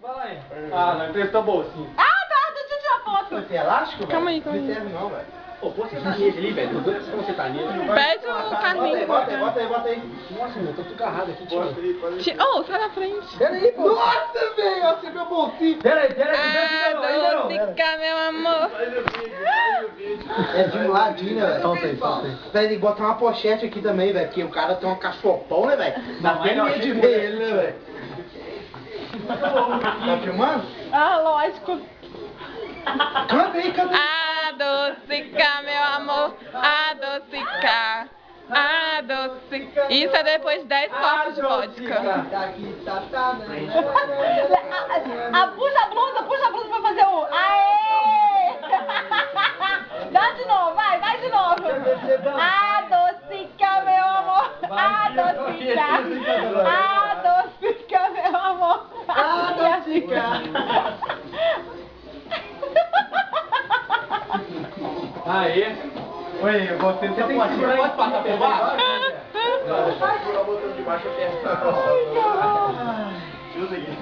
Vai lá, hein? Ah, não emprestou a bolsinha. Ah, tá, deixa eu tirar foto. Você é elástico, velho? Calma aí, calma aí. Não serve não, velho. Pô, põe sertanejo ali, velho. Os dois são sertanejos. Pede o Carlinhos. Bota aí. Nossa, meu, tô tudo agarrado aqui, tio. Oh, sai da frente. Pera aí, pô. Nossa, velho, você meu bolsinho. Pera aí, ainda não. Adocica, meu amor. É de um ladinho, né, velho? Solta aí. Velho, botar uma pochete aqui também, velho, porque o cara tem uma cachopão, né, velho? Dá até não, medo de achei ver ele, né, velho? Tá filmando? Ah, lógico. Canta aí. Adocica, meu amor. Adocica. Adocica. Isso é depois de 10 copos de vodka. Puxa a blusa pra fazer o... Aê! Dá de novo, vai de novo. Adocica, meu amor. Adocica. Adocica, meu amor. Adocica. Aê. Oi, você tem que segurar, pode passar por baixo? Não, vai segurar o botão de baixo até. Usa aqui.